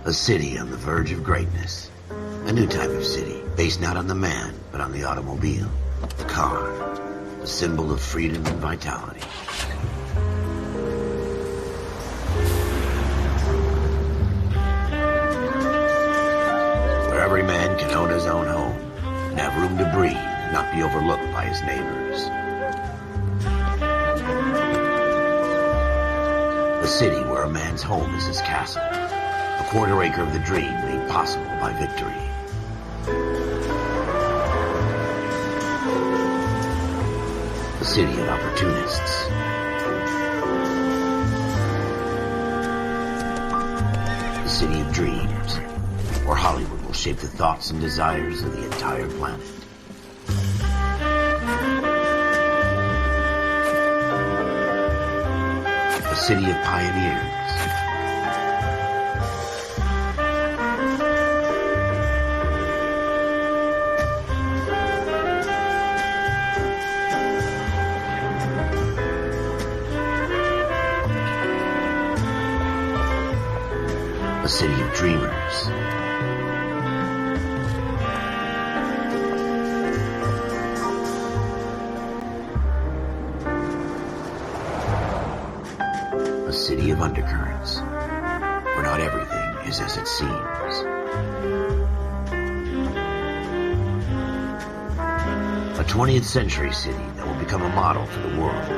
A city on the verge of greatness. A new type of city, based not on the man, but on the automobile. The car. A symbol of freedom and vitality. Where every man can own his own home, and have room to breathe, and not be overlooked by his neighbors. A city where a man's home is his castle. A quarter acre of the dream made possible by victory. A city of opportunists. A city of dreams, where Hollywood will shape the thoughts and desires of the entire planet. A city of pioneers. A city of dreamers. A city of undercurrents, where not everything is as it seems. A 20th century city that will become a model for the world.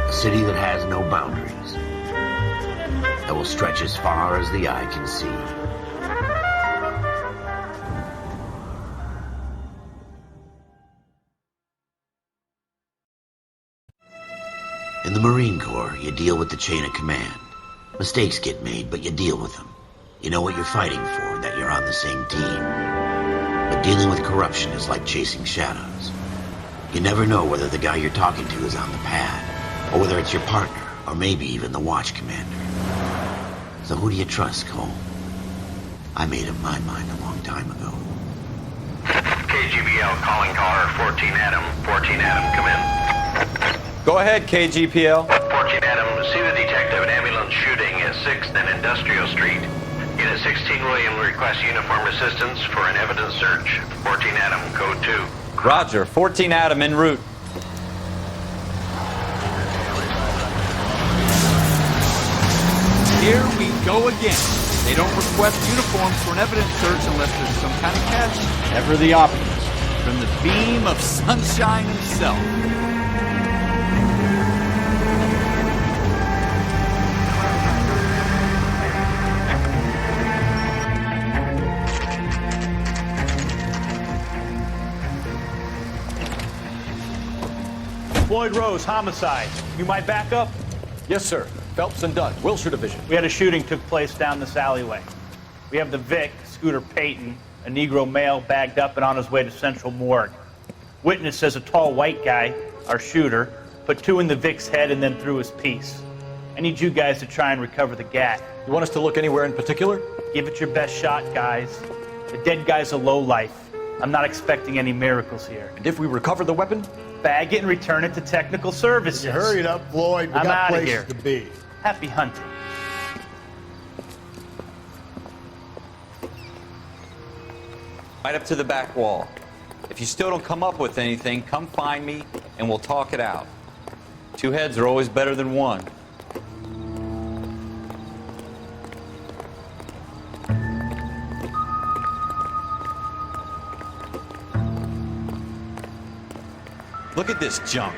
A city that has no boundaries, that will stretch as far as the eye can see. In the Marine Corps, you deal with the chain of command. Mistakes get made, but you deal with them. You know what you're fighting for, that you're on the same team. But dealing with corruption is like chasing shadows. You never know whether the guy you're talking to is on the pad, or whether it's your partner, or maybe even the watch commander. So who do you trust, Cole? I made up my mind a long time ago. KGBL calling caller 14 Adam. 14 Adam, come in. Go ahead, KGPL. 14 Adam, see the detective, an ambulance shooting at 6th and Industrial Street. Unit 16 William requests uniform assistance for an evidence search. 14 Adam, code 2. Roger, 14 Adam en route. Here we go again. They don't request uniforms for an evidence search unless there's some kind of catch. Ever the optimist. From the beam of sunshine himself. Floyd Rose, homicide. You might back up? Yes, sir. Phelps and Dunn, Wilshire Division. We had a shooting took place down this alleyway. We have the Vic, Scooter Payton, a Negro male bagged up and on his way to Central Morgue. Witness says a tall white guy, our shooter, put 2 in the Vic's head and then threw his piece. I need you guys to try and recover the gat. You want us to look anywhere in particular? Give it your best shot, guys. The dead guy's a lowlife. I'm not expecting any miracles here. And if we recover the weapon? Bag it and return it to technical services. You hurry it up, Floyd. We I'm got outta places here. to be. Happy hunting. Right up to the back wall. If you still don't come up with anything, come find me and we'll talk it out. 2 heads are always better than 1. Look at this junk.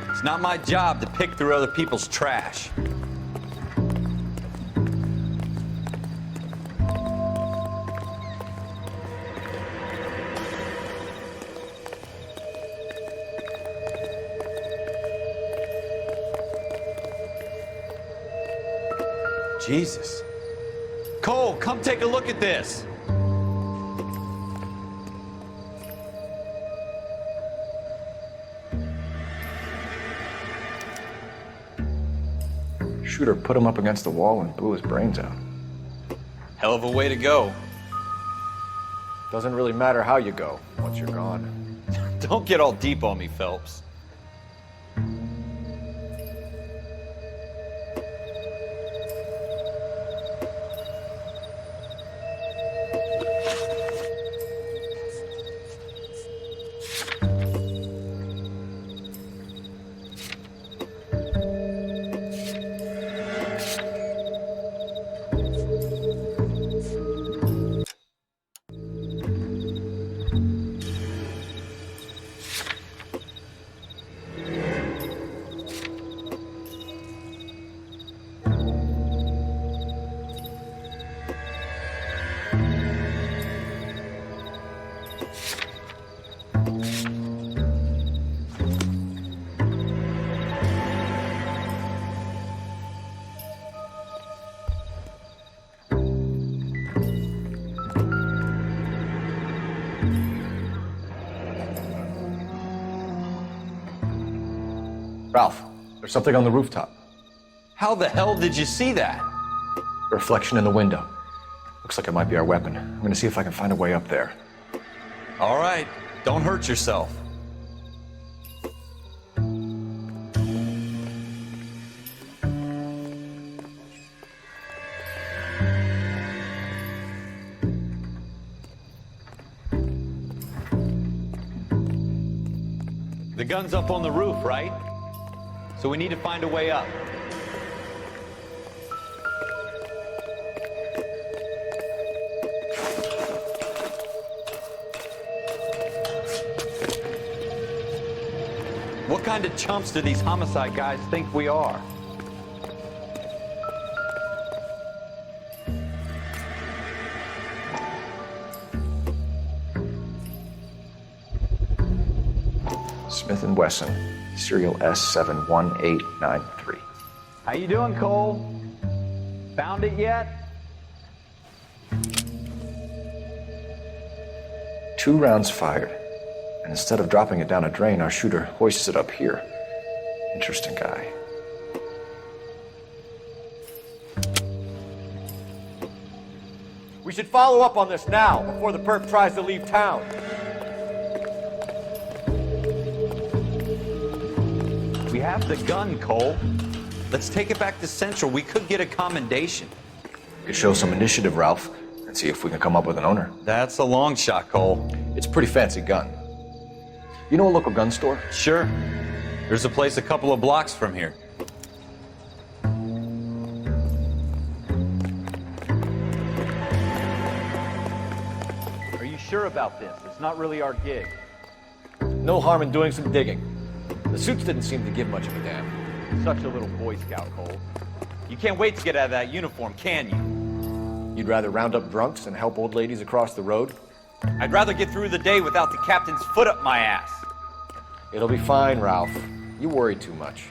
It's not my job to pick through other people's trash. Jesus. Cole, come take a look at this. shooter put him up against the wall and blew his brains out. Hell of a way to go. Doesn't really matter how you go once you're gone. Don't get all deep on me, Phelps. Ralph, there's something on the rooftop. How the hell did you see that? A reflection in the window. Looks like it might be our weapon. I'm gonna see if I can find a way up there. All right, don't hurt yourself. The gun's up on the roof, right? So we need to find a way up. What kind of chumps do these homicide guys think we are? Smith & Wesson, serial S71893. How you doing, Cole? Found it yet? 2 rounds fired. And instead of dropping it down a drain, our shooter hoists it up here. Interesting guy. We should follow up on this now, before the perp tries to leave town. We have the gun, Cole. Let's take it back to Central. We could get a commendation. We could show some initiative, Ralph, and see if we can come up with an owner. That's a long shot, Cole. It's a pretty fancy gun. You know a local gun store? Sure. There's a place a couple of blocks from here. Are you sure about this? It's not really our gig. No harm in doing some digging. The suits didn't seem to give much of a damn. Such a little Boy Scout, Cole. You can't wait to get out of that uniform, can you? You'd rather round up drunks than help old ladies across the road? I'd rather get through the day without the captain's foot up my ass. It'll be fine, Ralph. You worry too much.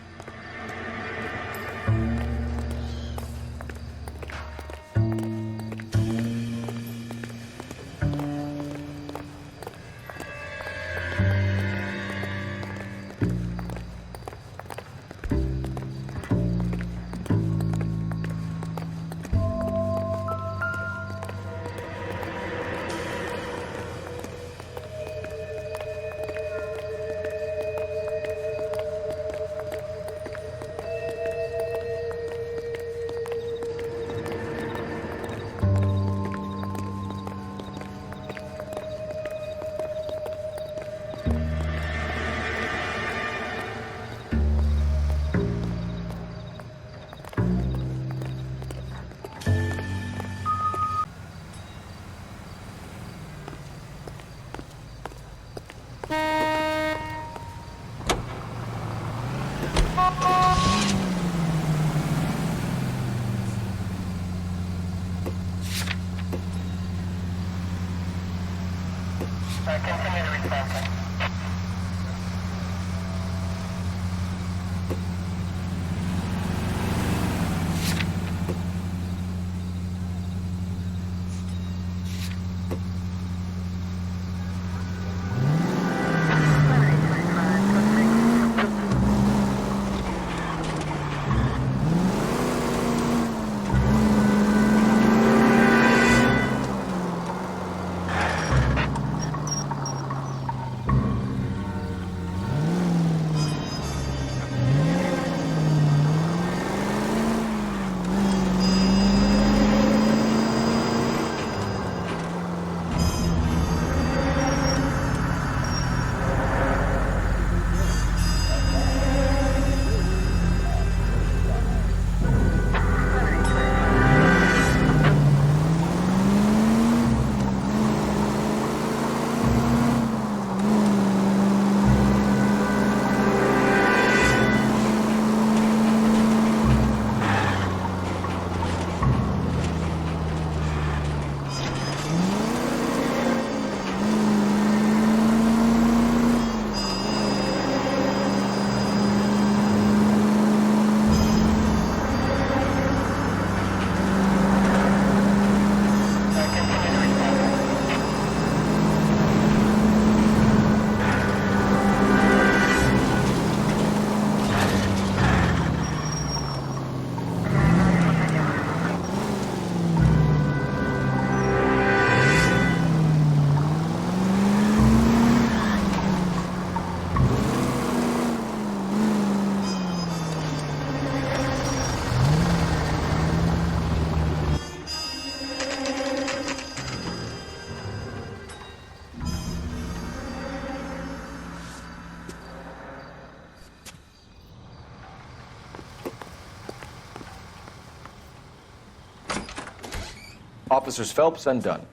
Officers Phelps and Dunn.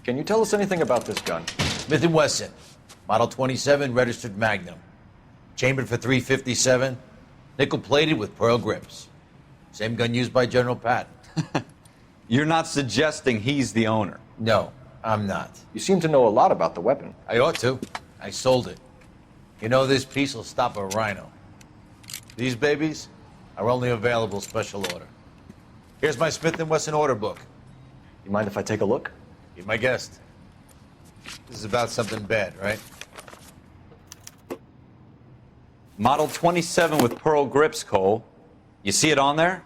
Can you tell us anything about this gun? Smith & Wesson, Model 27, registered Magnum. Chambered for .357, nickel-plated with pearl grips. Same gun used by General Patton. You're not suggesting he's the owner? No, I'm not. You seem to know a lot about the weapon. I ought to. I sold it. You know, this piece will stop a rhino. These babies are only available special order. Here's my Smith & Wesson order book. You mind if I take a look? Be my guest. This is about something bad, right? Model 27 with pearl grips, Cole. You see it on there?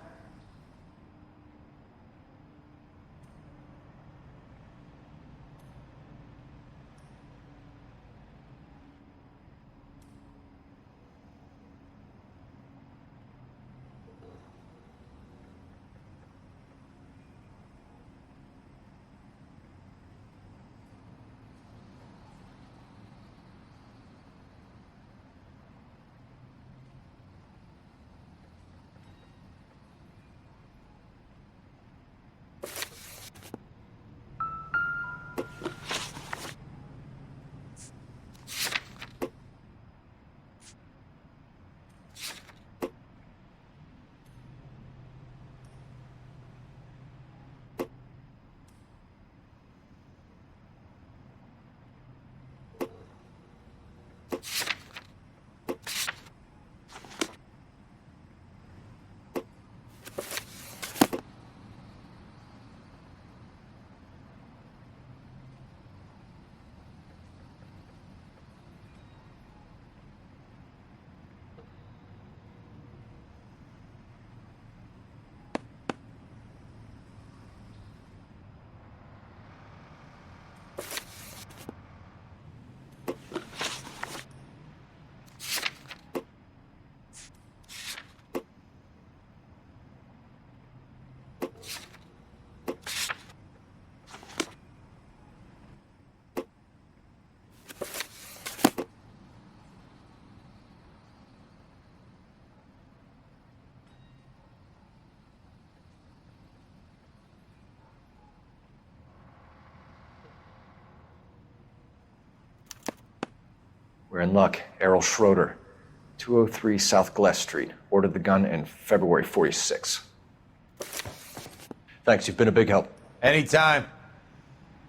We're in luck. Errol Schroeder, 203 South Glass Street. Ordered the gun in February '46. Thanks, you've been a big help. Anytime.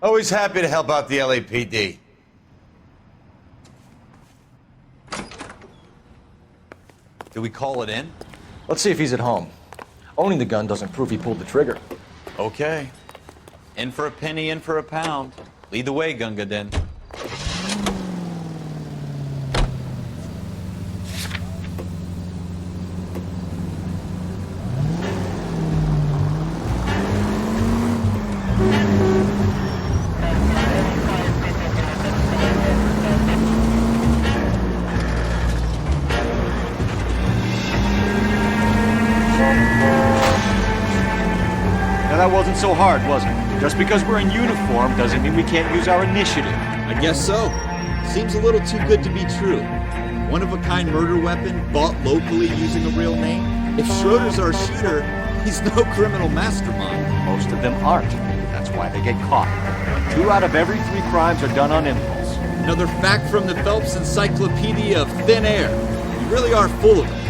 Always happy to help out the LAPD. Do we call it in? Let's see if he's at home. Owning the gun doesn't prove he pulled the trigger. Okay. In for a penny, in for a pound. Lead the way, Gunga Din. Now that wasn't so hard, was it? Just because we're in uniform doesn't mean we can't use our initiative. I guess so. Seems a little too good to be true. One-of-a-kind murder weapon bought locally using a real name? If Schroeder's our shooter, he's no criminal mastermind. Most of them aren't. That's why they get caught. 2 out of every 3 crimes are done on impulse. Another fact from the Phelps Encyclopedia of Thin Air. You really are full of it.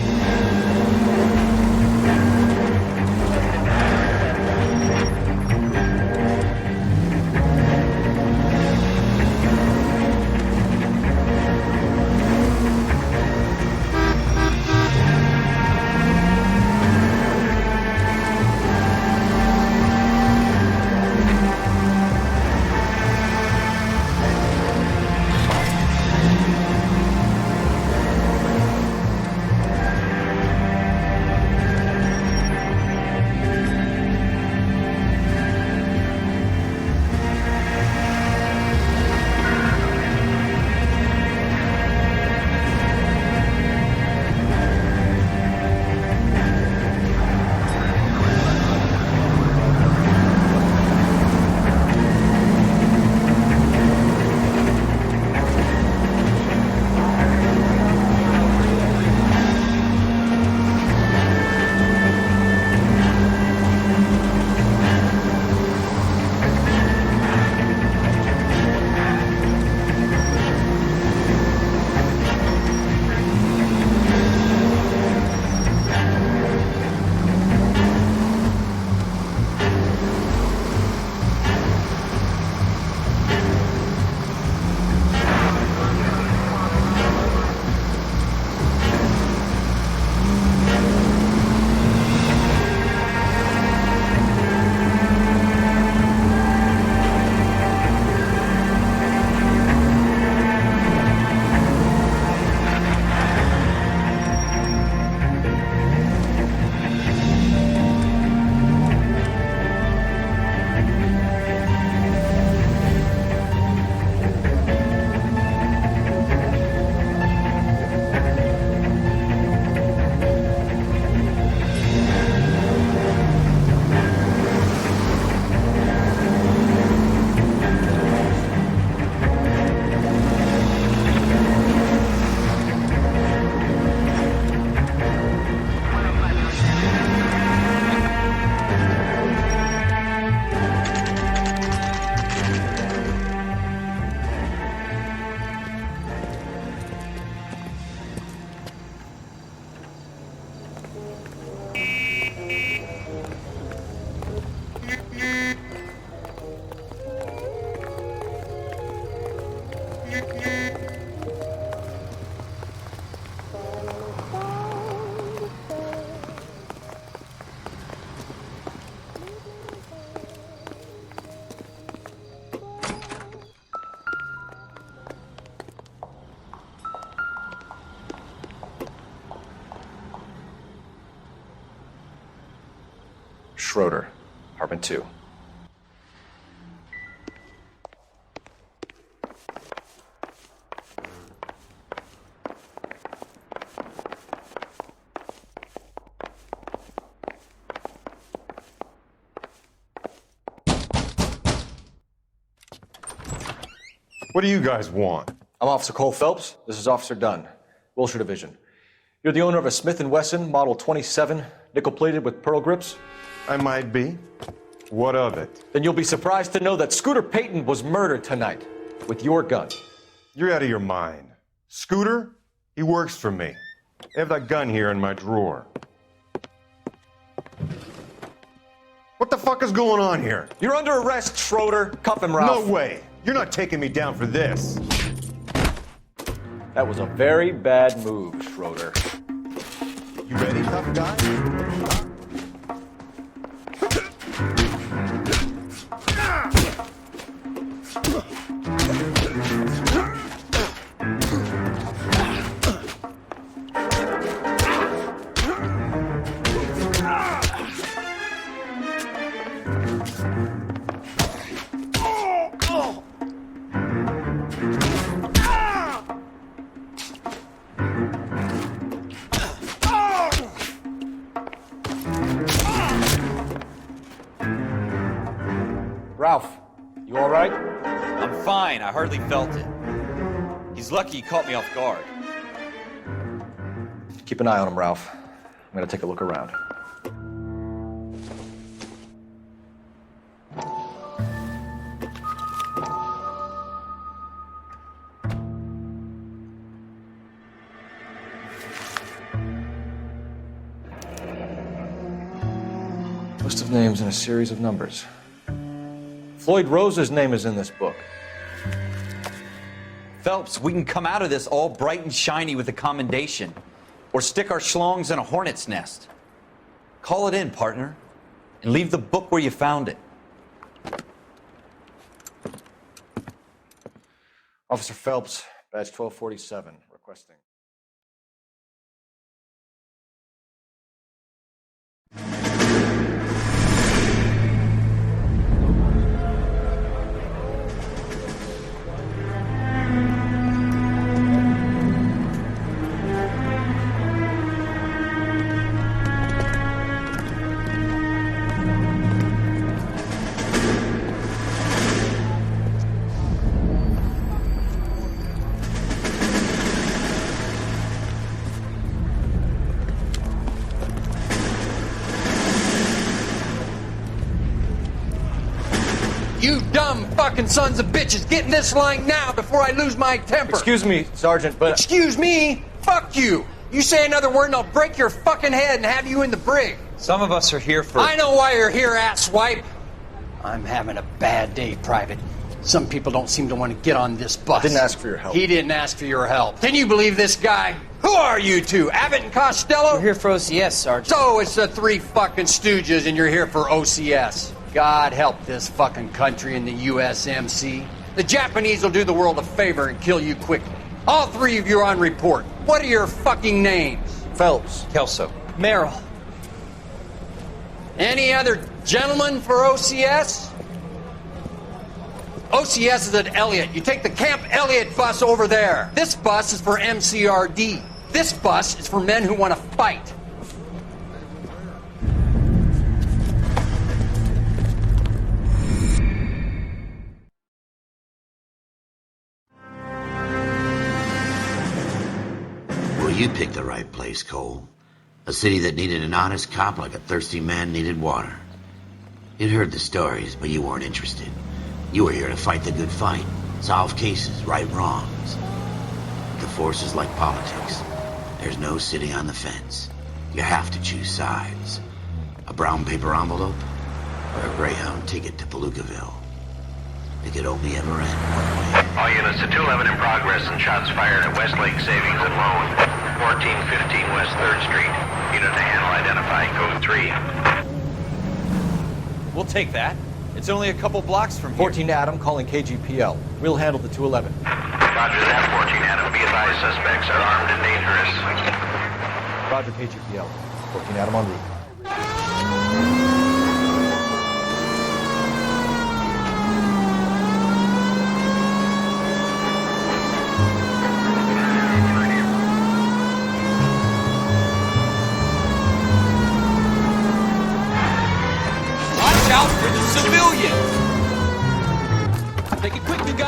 Schroeder, apartment 2. What do you guys want? I'm Officer Cole Phelps. This is Officer Dunn, Wilshire Division. You're the owner of a Smith & Wesson Model 27, nickel-plated with pearl grips? I might be. What of it? Then you'll be surprised to know that Scooter Payton was murdered tonight with your gun. You're out of your mind. Scooter? He works for me. I have that gun here in my drawer. What the fuck is going on here? You're under arrest, Schroeder. Cuff him, Ralph. No way. You're not taking me down for this. That was a very bad move, Schroeder. You ready, tough guy? Ralph, you all right? I'm fine. I hardly felt it. He's lucky he caught me off guard. Keep an eye on him, Ralph. I'm gonna take a look around. List of names and a series of numbers. Floyd Rose's name is in this book. Phelps, we can come out of this all bright and shiny with a commendation, or stick our schlongs in a hornet's nest. Call it in, partner, and leave the book where you found it. Officer Phelps, badge 1247, requesting. You dumb fucking sons of bitches, get in this line now before I lose my temper. Excuse me, Sergeant, but... Excuse me? Fuck you. You say another word and I'll break your fucking head and have you in the brig. Some of us are here for... I know why you're here, asswipe. I'm having a bad day, Private. Some people don't seem to want to get on this bus. Didn't ask for your help. He didn't ask for your help. Can you believe this guy? Who are you two? Abbott and Costello? We're here for OCS, Sergeant. So it's the three fucking stooges and you're here for OCS. God help this fucking country and the USMC. The Japanese will do the world a favor and kill you quickly. All three of you are on report. What are your fucking names? Phelps. Kelso. Merrill. Any other gentlemen for OCS? OCS is at Elliott. You take the Camp Elliott bus over there. This bus is for MCRD. This bus is for men who want to fight. Well, you picked the right place, Cole. A city that needed an honest cop like a thirsty man needed water. You'd heard the stories, but you weren't interested. You were here to fight the good fight, solve cases, right wrongs. The force is like politics. There's no sitting on the fence. You have to choose sides. A brown paper envelope or a Greyhound ticket to Palookaville. It could only ever end one way. All units to 211 in progress and shots fired at Westlake Savings and Loan, 1415 West 3rd Street. Unit to handle identify, code 3. We'll take that. It's only a couple blocks from here. 14 Adam calling KGPL. We'll handle the 211. Roger that, 14 Adam. Be advised, suspects are armed and dangerous. Roger KGPL. 14 Adam en route.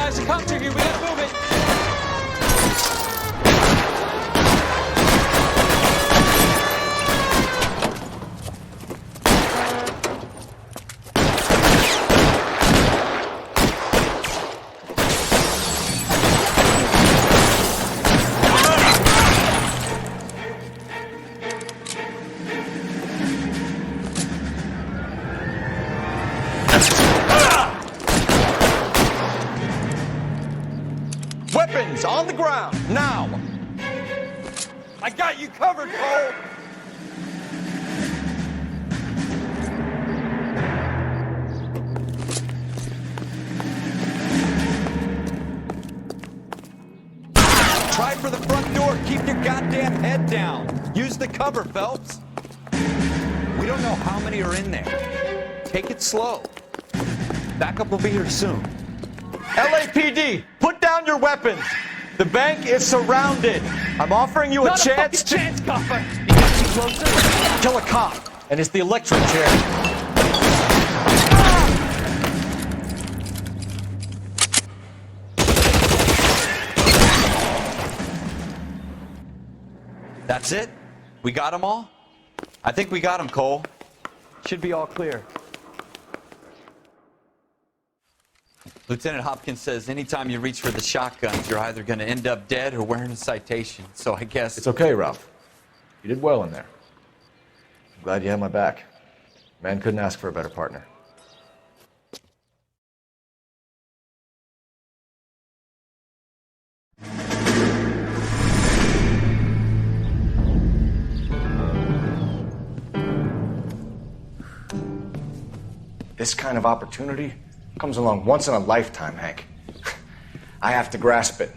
guys are coming here. We gotta move it. Weapons on the ground, now! I got you covered, Cole. Try for the front door. Keep your goddamn head down. Use the cover, Phelps. We don't know how many are in there. Take it slow. Backup will be here soon. LAPD, put down your weapons. The bank is surrounded. I'm offering you a chance to Copper. You got you closer? kill a cop, and it's the electric chair. That's it? We got them all? I think we got them, Cole. Should be all clear. Lieutenant Hopkins says anytime you reach for the shotguns, you're either going to end up dead or wearing a citation. So I guess... It's okay, Ralph. You did well in there. I'm glad you had my back. Man couldn't ask for a better partner. This kind of opportunity comes along once in a lifetime, Hank. I have to grasp it.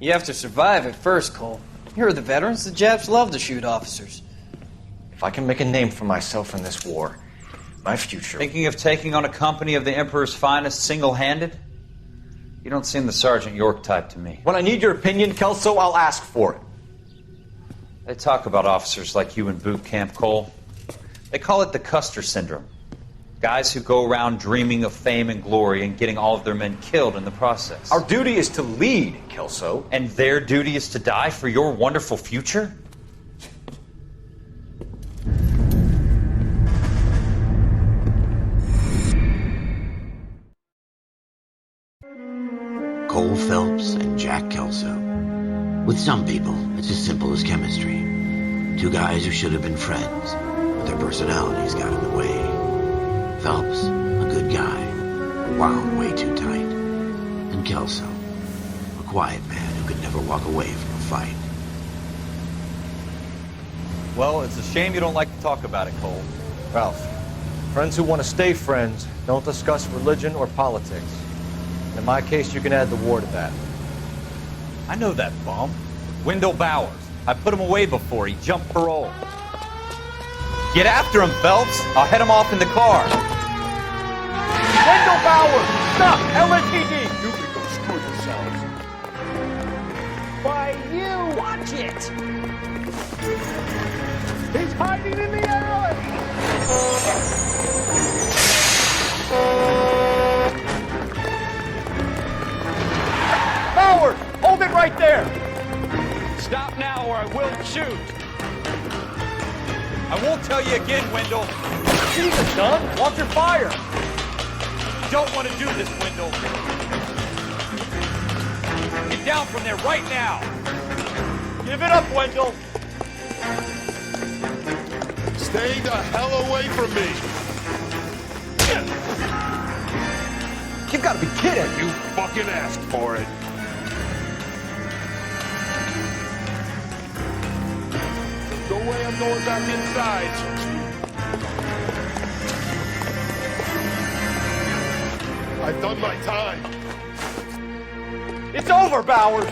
You have to survive it first, Cole. Here are the veterans. The Japs love to shoot officers. If I can make a name for myself in this war, my future... Thinking of taking on a company of the Emperor's finest single-handed? You don't seem the Sergeant York type to me. When I need your opinion, Kelso, I'll ask for it. They talk about officers like you in boot camp, Cole. They call it the Custer Syndrome. Guys who go around dreaming of fame and glory and getting all of their men killed in the process. Our duty is to lead, Kelso. And their duty is to die for your wonderful future? Cole Phelps and Jack Kelso. With some people, it's as simple as chemistry. Two guys who should have been friends, but their personalities got in the way. Phelps, a good guy, wound way too tight. And Kelso, a quiet man who could never walk away from a fight. Well, it's a shame you don't like to talk about it, Cole. Ralph, friends who want to stay friends don't discuss religion or politics. In my case, you can add the war to that. I know that bum. Wendell Bowers. I put him away before. He jumped parole. Get after him, Phelps. I'll head him off in the car. Wendell Bowers! Stop! LAPD! You can go screw yourselves. Why, you! Watch it! He's hiding in the alley! Bowers! Hold it right there! Stop now or I will shoot. I won't tell you again, Wendell. Jesus, son! Watch your fire! You don't want to do this, Wendell. Get down from there right now. Give it up, Wendell! Stay the hell away from me. You've got to be kidding! You fucking asked for it. No way I'm going back inside. I've done my time. It's over, Bowers!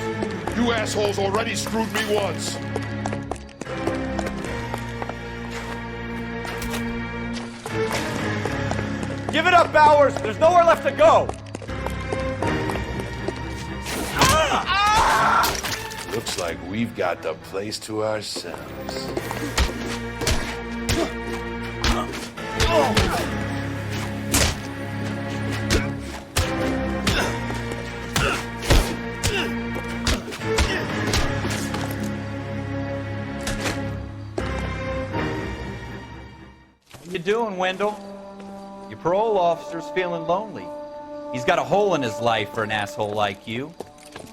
You assholes already screwed me once. Give it up, Bowers! There's nowhere left to go! Looks like we've got the place to ourselves. doing, Wendell? Your parole officer's feeling lonely. He's got a hole in his life for an asshole like you.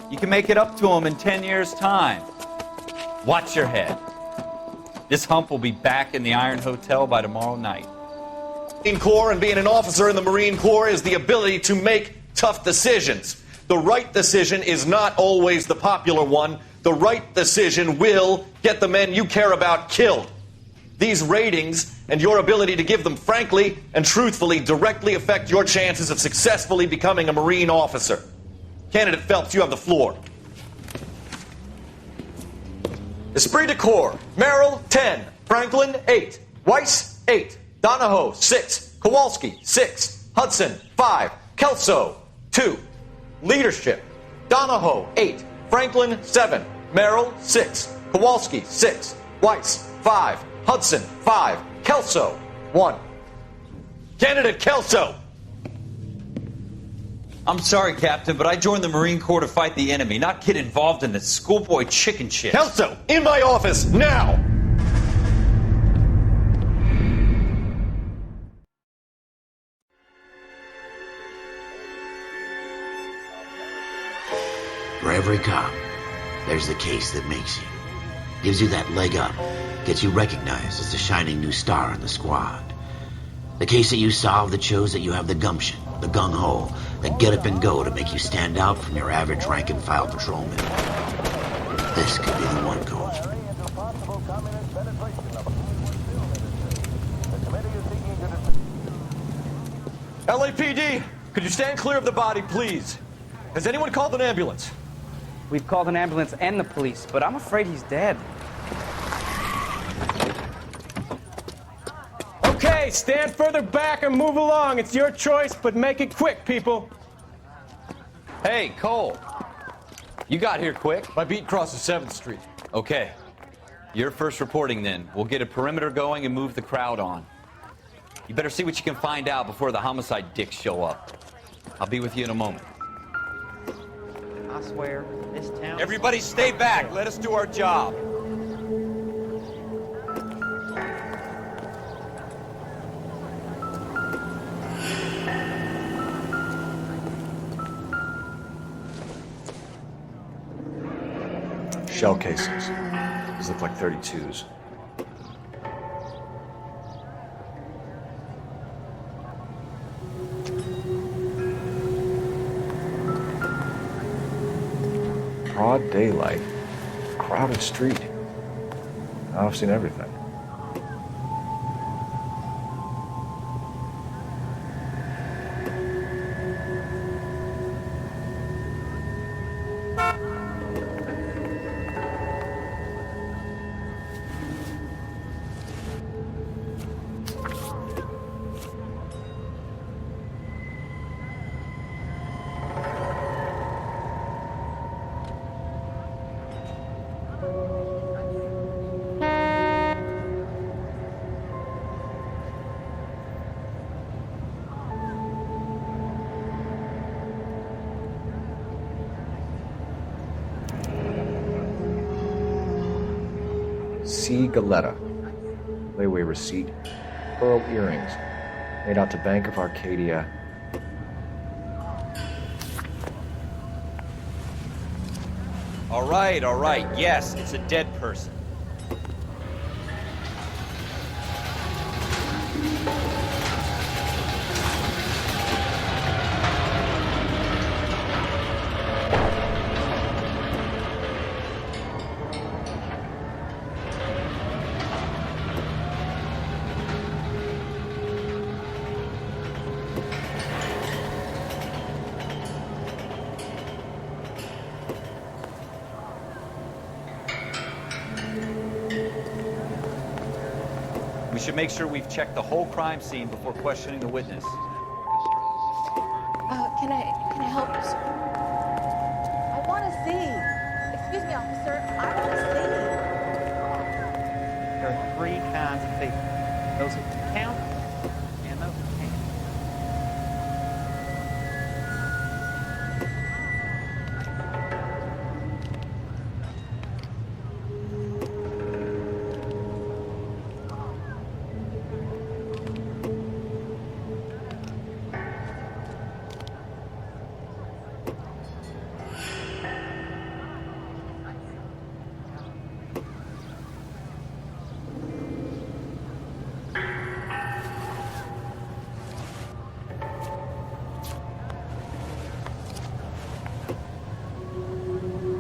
You can make it up to him in 10 years' time. Watch your head. This hump will be back in the Iron Hotel by tomorrow night. Marine Corps and being an officer in the Marine Corps is the ability to make tough decisions. The right decision is not always the popular one. The right decision will get the men you care about killed. These ratings and your ability to give them frankly and truthfully directly affect your chances of successfully becoming a Marine officer. Candidate Phelps, you have the floor. Esprit de Corps, Merrill, 10. Franklin, 8. Weiss, 8. Donahoe, 6. Kowalski, 6. Hudson, 5. Kelso, 2. Leadership, Donahoe, 8. Franklin, 7. Merrill, 6. Kowalski, 6. Weiss, 5. Hudson, 5. Kelso, 1. Candidate Kelso! I'm sorry, Captain, but I joined the Marine Corps to fight the enemy, not get involved in this schoolboy chicken shit. Kelso, in my office, now! For every cop, there's the case that makes you. Gives you that leg up. Gets you recognized as the shining new star in the squad. The case that you solve that shows that you have the gumption, the gung-ho, the get up and go to make you stand out from your average rank-and-file patrolman. This could be the one, Cole. LAPD, could you stand clear of the body, please? Has anyone called an ambulance? We've called an ambulance and the police, but I'm afraid he's dead. Okay, stand further back and move along. It's your choice, but make it quick, people. Hey, Cole. You got here quick. My beat crosses 7th Street. Okay. You're first reporting then. We'll get a perimeter going and move the crowd on. You better see what you can find out before the homicide dicks show up. I'll be with you in a moment. I swear, this town... Everybody stay back. Let us do our job. Shell casings. These look like 32s. Broad daylight. Crowded street. Now I've seen everything. C. Galetta. Layaway receipt. Pearl earrings. Made out to Bank of Arcadia. All right. Yes, it's a dead person. We should make sure we've checked the whole crime scene before questioning the witness. Can I help you, sir? I want to see. Excuse me, officer. I want to see. There are 3 kinds of people. Those who can count and those who can't.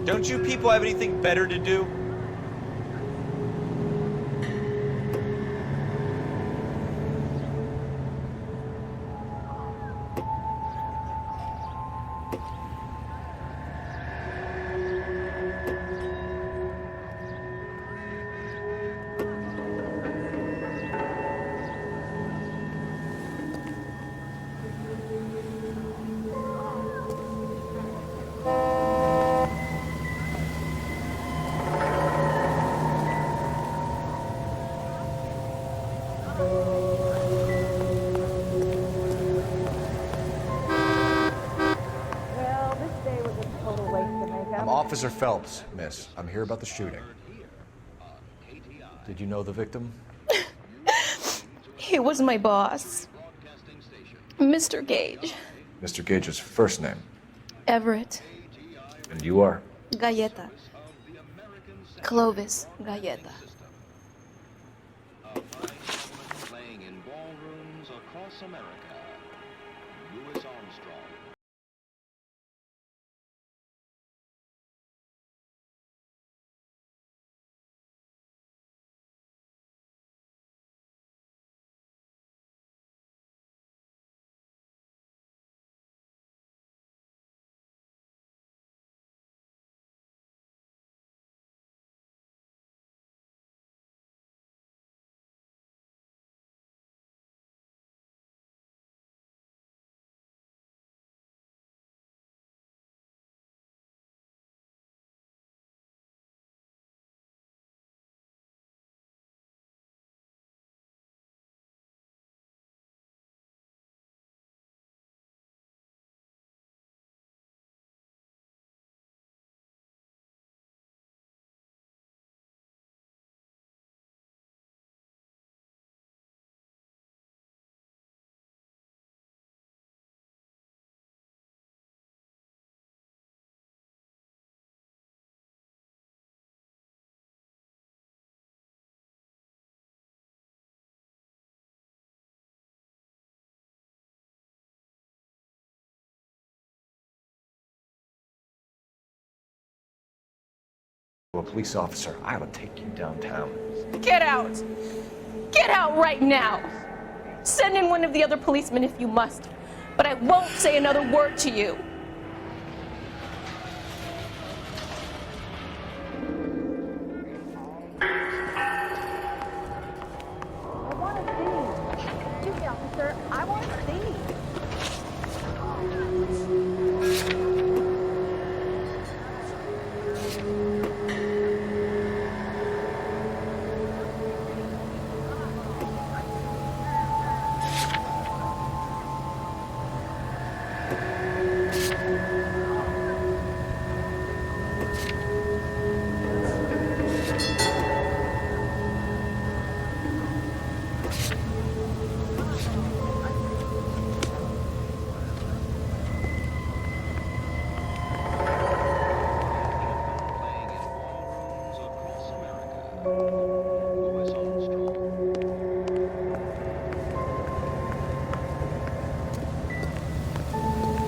Don't you people have anything better to do? Well, this day was a total waste of makeup. I'm Officer Phelps, miss. I'm here about the shooting. Did you know the victim? He was my boss, Mr. Gage. Mr. Gage's first name. Everett. And you are? Galleta. Clovis Galleta. Playing in ballrooms across America. Louis Armstrong. A police officer, I ought to take you downtown. Get out! Get out right now! Send in one of the other policemen if you must, but I won't say another word to you. I want to see. Excuse me, officer. I want to see.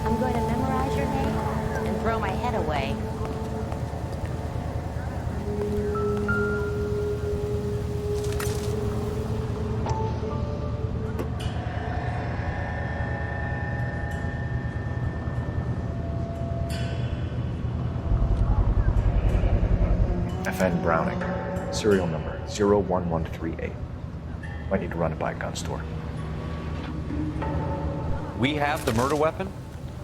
I'm going to memorize your name and throw my head away. FN Browning, serial number 01138. Might need to run it by a gun store. We have the murder weapon?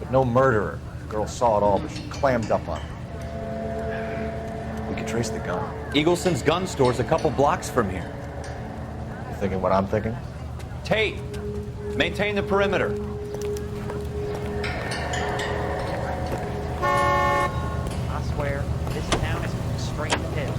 But no murderer. The girl saw it all, but she clammed up on it. We could trace the gun. Eagleson's gun store's a couple blocks from here. You thinking what I'm thinking? Tate, maintain the perimeter. I swear, this town is straight to hell.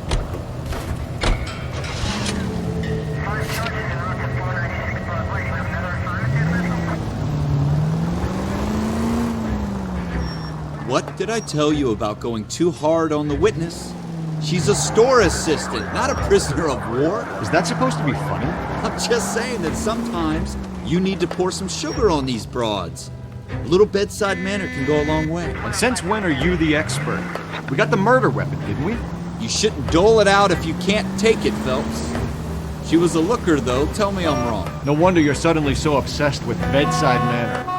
What did I tell you about going too hard on the witness? She's a store assistant, not a prisoner of war. Is that supposed to be funny? I'm just saying that sometimes you need to pour some sugar on these broads. A little bedside manner can go a long way. And since when are you the expert? We got the murder weapon, didn't we? You shouldn't dole it out if you can't take it, Phelps. She was a looker, though. Tell me I'm wrong. No wonder you're suddenly so obsessed with bedside manner.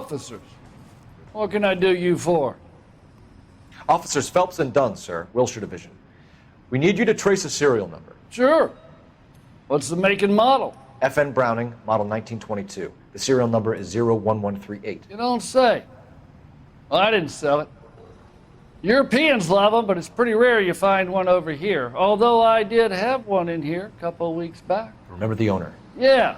Officers, what can I do you for? Officers Phelps and Dunn, sir, Wilshire Division. We need you to trace a serial number. Sure. What's the make and model? FN Browning, model 1922. The serial number is 01138. You don't say. Well, I didn't sell it. Europeans love them, but it's pretty rare you find one over here. Although I did have one in here a couple of weeks back. Remember the owner? Yeah.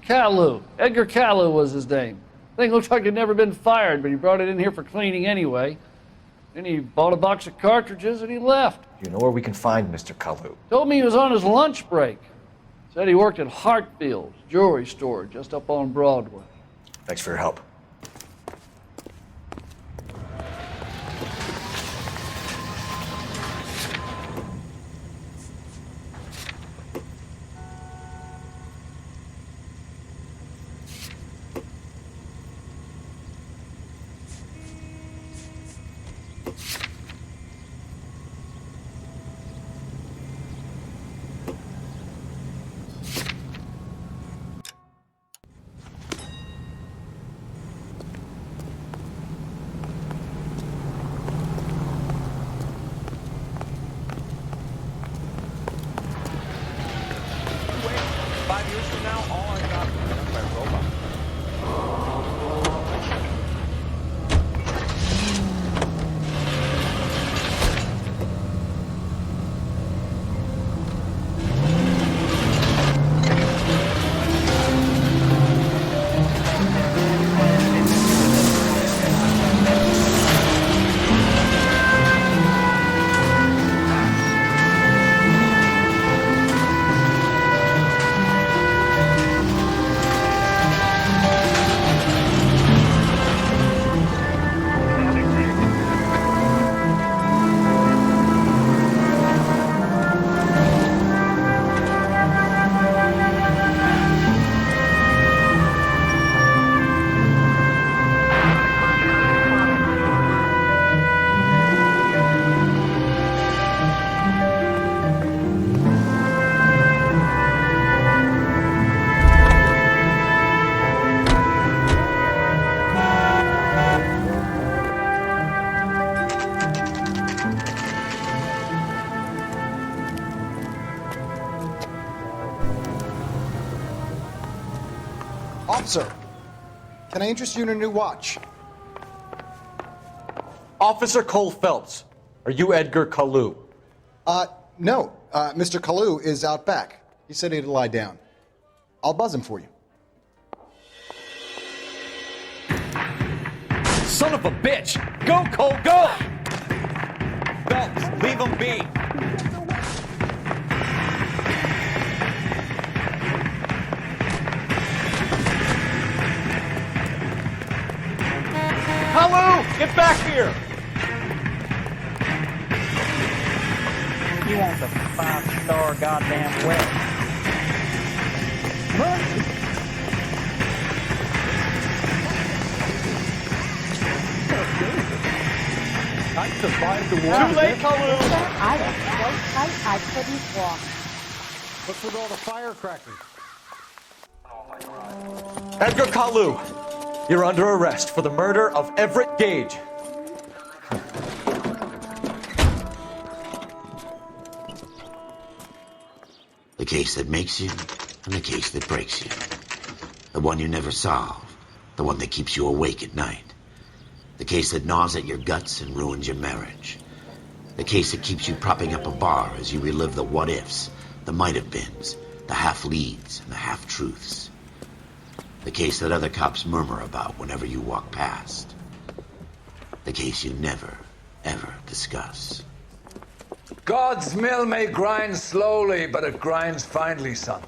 Caillou. Edgar Caillou was his name. Thing looked like he'd never been fired, but he brought it in here for cleaning anyway. Then he bought a box of cartridges and he left. You know where we can find Mr. Kalu? Told me he was on his lunch break. Said he worked at Hartfield's jewelry store just up on Broadway. Thanks for your help. Officer, can I interest you in a new watch? Officer Cole Phelps, are you Edgar Kalu? No. Mr. Kalu is out back. He said he'd lie down. I'll buzz him for you. Son of a bitch! Go, Cole, go! Phelps, leave him be. Kalu, get back here! You want the 5-star goddamn wedding. I survived the war. Too late, Kalu! I was so tight I couldn't walk. What's with all the firecrackers? Edgar Kalu, you're under arrest for the murder of Everett Gage. The case that makes you and the case that breaks you. The one you never solve. The one that keeps you awake at night. The case that gnaws at your guts and ruins your marriage. The case that keeps you propping up a bar as you relive the what-ifs, the might-have-beens, the half-leads, and the half-truths. The case that other cops murmur about whenever you walk past. The case you never, ever discuss. God's mill may grind slowly, but it grinds finely, son.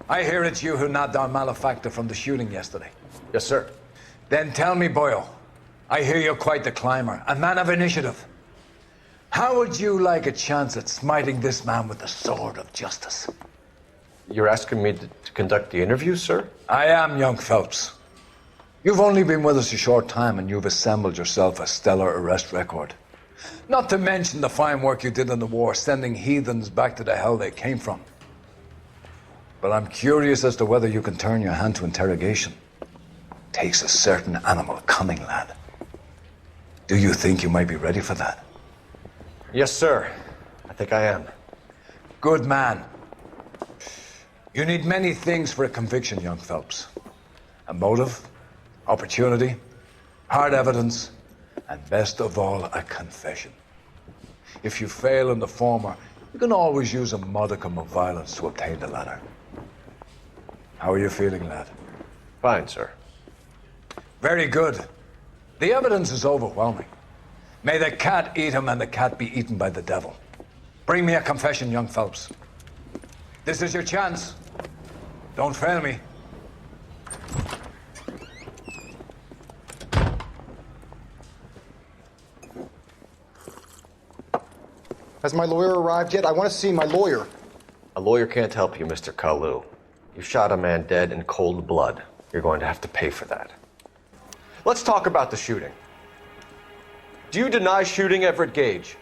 I hear it's you who nabbed our malefactor from the shooting yesterday. Yes, sir. Then tell me, Boyle, I hear you're quite the climber, a man of initiative. How would you like a chance at smiting this man with the sword of justice? You're asking me to conduct the interview, sir? I am, young Phelps. You've only been with us a short time and you've assembled yourself a stellar arrest record. Not to mention the fine work you did in the war, sending heathens back to the hell they came from. But I'm curious as to whether you can turn your hand to interrogation. Takes a certain animal cunning, lad. Do you think you might be ready for that? Yes, sir. I think I am. Good man. You need many things for a conviction, young Phelps. A motive, opportunity, hard evidence, and best of all, a confession. If you fail in the former, you can always use a modicum of violence to obtain the latter. How are you feeling, lad? Fine, sir. Very good. The evidence is overwhelming. May the cat eat him and the cat be eaten by the devil. Bring me a confession, young Phelps. This is your chance. Don't fail me. Has my lawyer arrived yet? I want to see my lawyer. A lawyer can't help you, Mr. Kalu. You shot a man dead in cold blood. You're going to have to pay for that. Let's talk about the shooting. Do you deny shooting Everett Gage?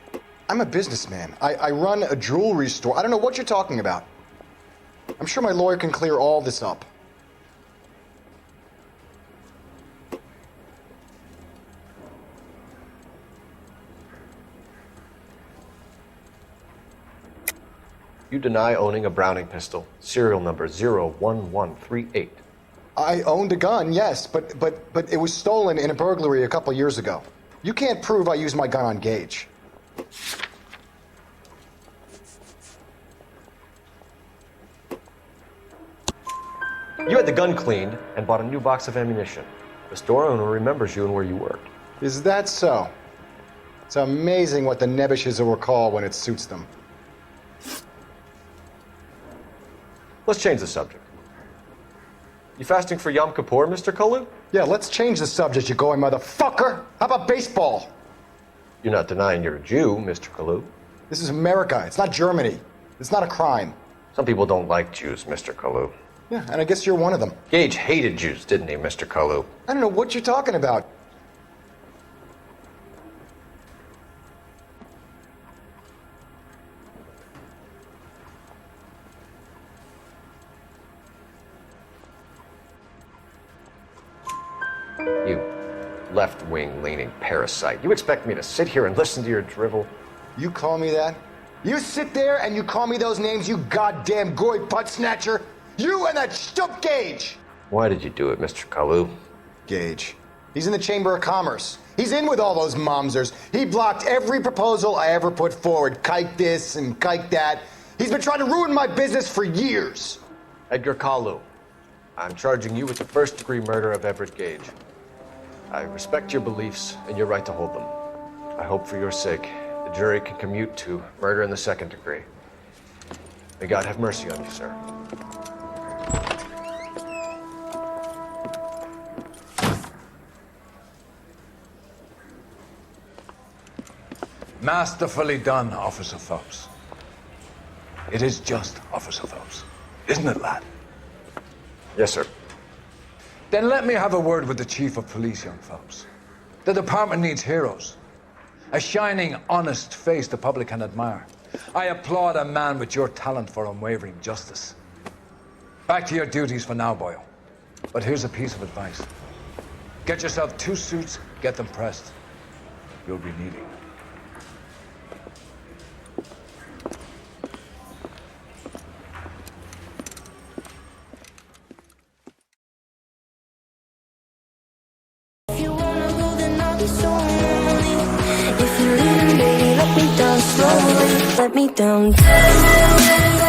I'm a businessman. I run a jewelry store. I don't know what you're talking about. I'm sure my lawyer can clear all this up. You deny owning a Browning pistol, serial number 01138. I owned a gun, yes, but it was stolen in a burglary a couple years ago. You can't prove I used my gun on Gage. You had the gun cleaned and bought a new box of ammunition. The store owner remembers you and where you worked. Is that so? It's amazing what the nebbishes will recall when it suits them. Let's change the subject. You fasting for Yom Kippur, Mr. Kalu? Yeah, let's change the subject, you going motherfucker. How about baseball? You're not denying you're a Jew, Mr. Kalu. This is America. It's not Germany. It's not a crime. Some people don't like Jews, Mr. Kalu. Yeah, and I guess you're one of them. Gage hated Jews, didn't he, Mr. Kalu? I don't know what you're talking about. You left-wing leaning parasite. You expect me to sit here and listen to your drivel? You call me that? You sit there and you call me those names, you goddamn goy butt snatcher? You and that Stup Gage! Why did you do it, Mr. Kalu? Gage. He's in the Chamber of Commerce. He's in with all those momsers. He blocked every proposal I ever put forward. Kike this and kike that. He's been trying to ruin my business for years. Edgar Kalu, I'm charging you with the first-degree murder of Everett Gage. I respect your beliefs and your right to hold them. I hope for your sake the jury can commute to murder in the second degree. May God have mercy on you, sir. Masterfully done, Officer Phelps. It is just, Officer Phelps. Isn't it, lad? Yes, sir. Then let me have a word with the Chief of Police, young Phelps. The department needs heroes. A shining, honest face the public can admire. I applaud a man with your talent for unwavering justice. Back to your duties for now, Boyle. But here's a piece of advice. Get yourself 2 suits, get them pressed. You'll be needing. If you wanna go, then I'll be so lonely. If you're leaving, baby, let me down slowly. Let me down.